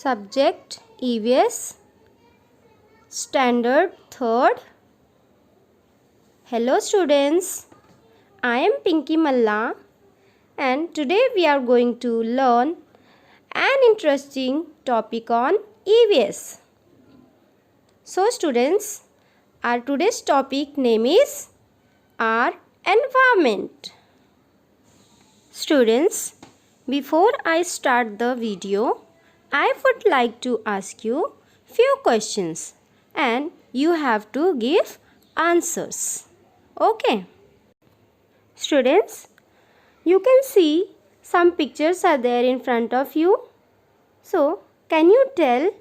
Subject EVS, Standard 3rd. Hello students, I am Pinky Malla and today we are going to learn an interesting topic on EVS. So students, our today's topic name is our environment. Students, before I start the video, I would like to ask you few questions and you have to give answers. Okay. Students, you can see some pictures are there in front of you. So, can you tell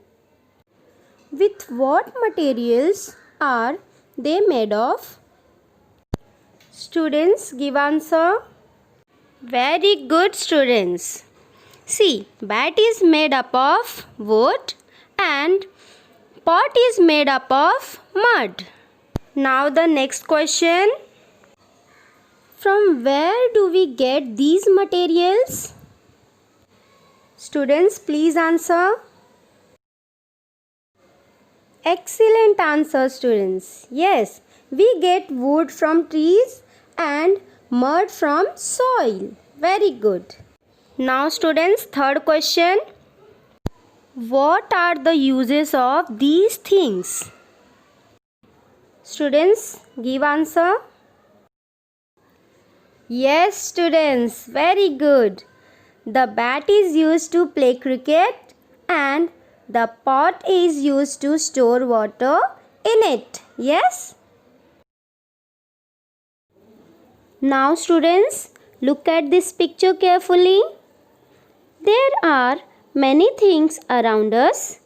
with what materials are they made of? Students, give answer. Very good students. See, bat is made up of wood and pot is made up of mud. Now the next question. From where do we get these materials? Students, please answer. Excellent answer, students. Yes, we get wood from trees and mud from soil. Very good. Now students, third question. What are the uses of these things? Students, give answer. Yes students, very good. The bat is used to play cricket and the pot is used to store water in it. Yes? Now students, look at this picture carefully. There are many things around us.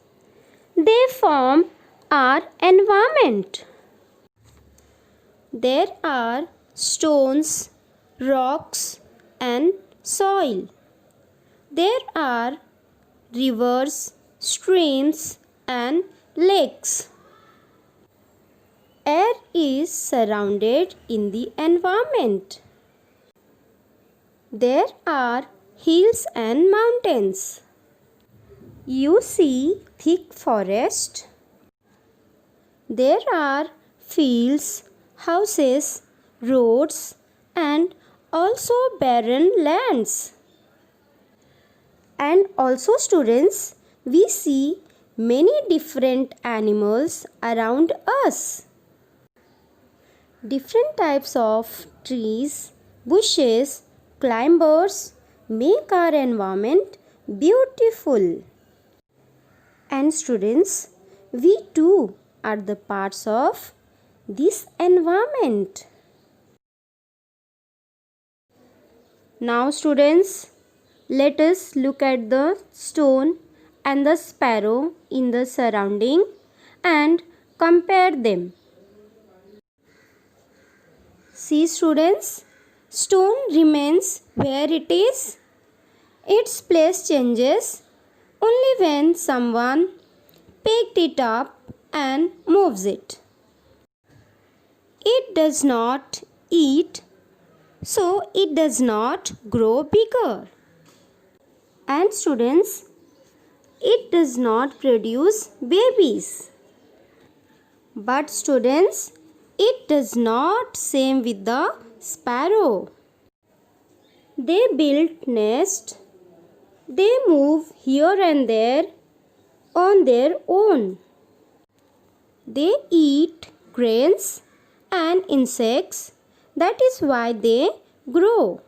They form our environment. There are stones, rocks and soil. There are rivers, streams and lakes. Air is surrounded in the environment. There are hills and mountains. You see thick forest. There are fields, houses, roads and also barren lands. And also students, we see many different animals around us. Different types of trees, bushes, climbers make our environment beautiful. And students, we too are the parts of this environment. Now students, let us look at the stone and the sparrow in the surrounding and compare them. See students, stone remains where it is. Its place changes only when someone picked it up and moves it. It does not eat, so it does not grow bigger. And students, it does not produce babies. But students, it does not same with the sparrow. They build nest. They move here and there on their own. They eat grains and insects. That is why they grow.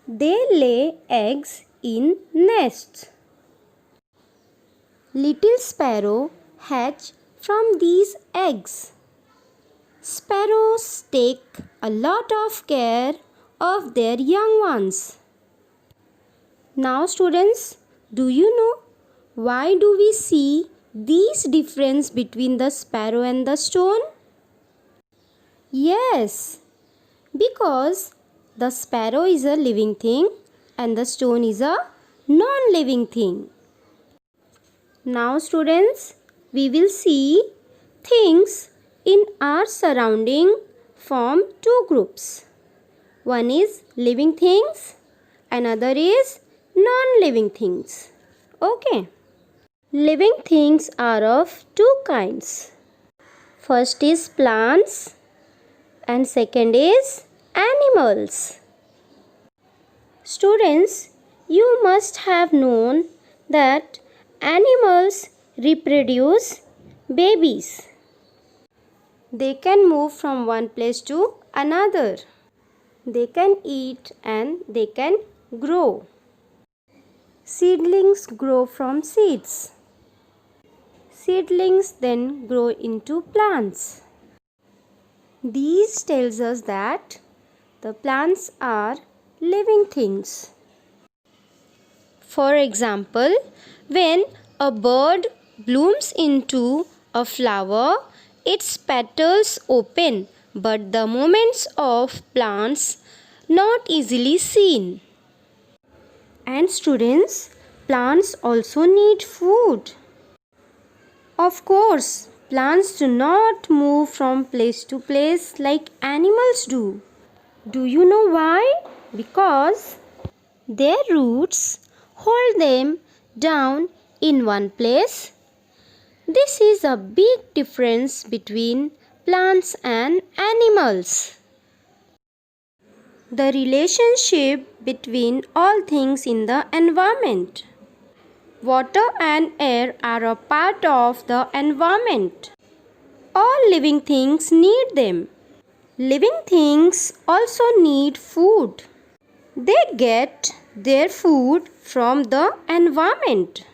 They lay eggs in nests. Little sparrow hatch from these eggs. Sparrows take a lot of care of their young ones. Now students, do you know why do we see these difference between the sparrow and the stone? Yes, because the sparrow is a living thing and the stone is a non-living thing. Now students, we will see things in our surrounding form two groups. One is living things, another is non-living things. Okay. Living things are of two kinds. First is plants and second is animals. Students, you must have known that animals reproduce babies. They can move from one place to another. They can eat and they can grow. Seedlings grow from seeds. Seedlings then grow into plants. These tells us that the plants are living things. For example, when a bird blooms into a flower, its petals open, but the movements of plants not easily seen. And students, plants also need food. Of course, plants do not move from place to place like animals do. Do you know why? Because their roots hold them down in one place. This is a big difference between plants and animals. The relationship between all things in the environment. Water and air are a part of the environment. All living things need them. Living things also need food. They get their food from the environment.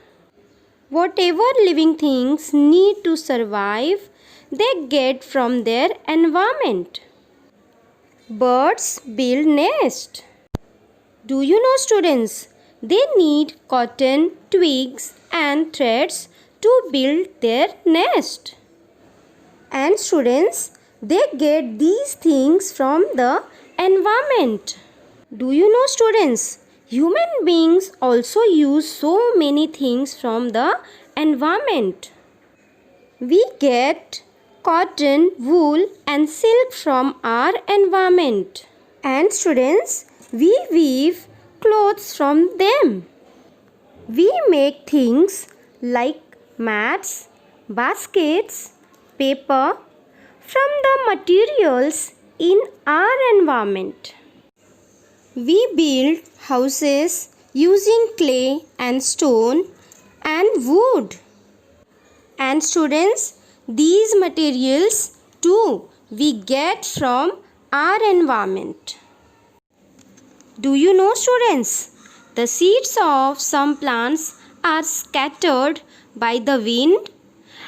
Whatever living things need to survive, they get from their environment. Birds build nests. Do you know, students? They need cotton, twigs and threads to build their nest. And students, they get these things from the environment. Do you know, students? Human beings also use so many things from the environment. We get cotton, wool and silk from our environment. And students, we weave clothes from them. We make things like mats, baskets, paper from the materials in our environment. We build houses using clay and stone and wood. And students, these materials too we get from our environment. Do you know, students? The seeds of some plants are scattered by the wind.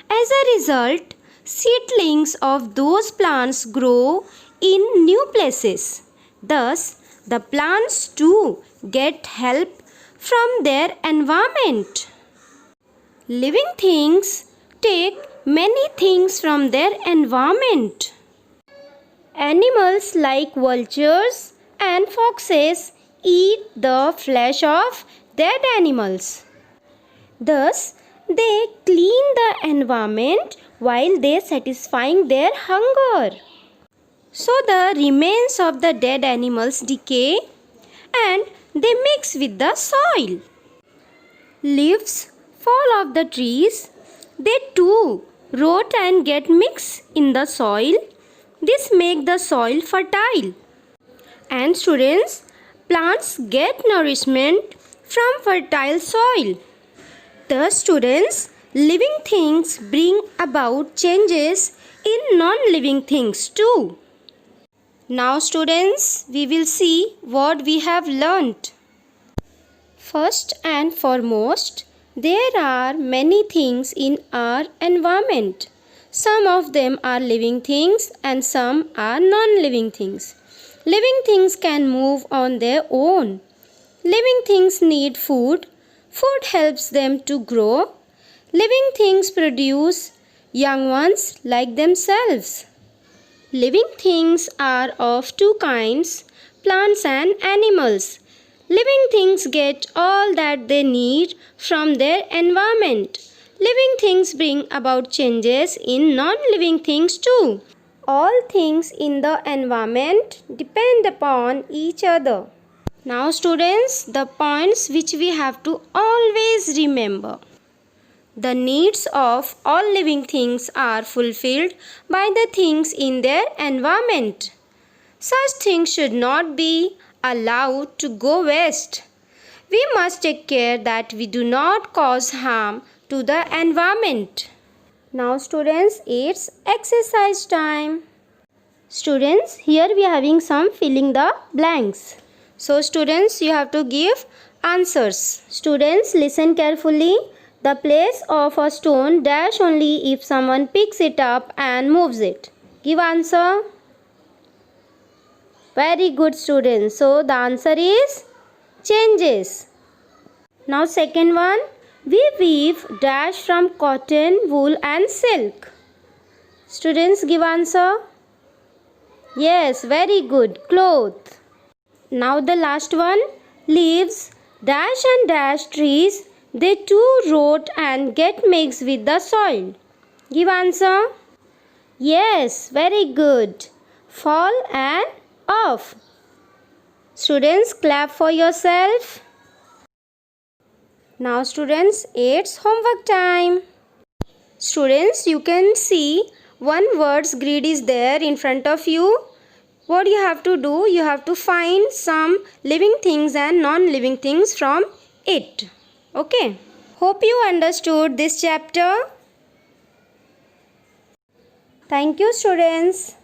As a result, seedlings of those plants grow in new places. Thus, the plants too get help from their environment. Living things take many things from their environment. Animals like vultures and foxes eat the flesh of dead animals. Thus, they clean the environment while they satisfying their hunger. So the remains of the dead animals decay and they mix with the soil. Leaves fall off the trees. They too rot and get mixed in the soil. This makes the soil fertile. And students, plants get nourishment from fertile soil. Thus, students, living things bring about changes in non-living things too. Now, students, we will see what we have learnt. First and foremost, there are many things in our environment. Some of them are living things and some are non-living things. Living things can move on their own. Living things need food. Food helps them to grow. Living things produce young ones like themselves. Living things are of two kinds, plants and animals. Living things get all that they need from their environment. Living things bring about changes in non-living things too. All things in the environment depend upon each other. Now students, the points which we have to always remember. The needs of all living things are fulfilled by the things in their environment. Such things should not be allowed to go waste. We must take care that we do not cause harm to the environment. Now students, it's exercise time. Students, here we are having some filling the blanks. So students, you have to give answers. Students, listen carefully. The place of a stone dash only if someone picks it up and moves it. Give answer. Very good students. So the answer is changes. Now second one, we weave dash from cotton, wool and silk. Students, give answer. Yes, very good. Cloth. Now the last one, leaves dash and dash trees. They too rot and get mixed with the soil. Give answer. Yes, very good. Fall and off. Students, clap for yourself. Now students, it's homework time. Students, you can see one word's grid is there in front of you. What you have to do, you have to find some living things and non-living things from it. Okay. Hope you understood this chapter. Thank you students.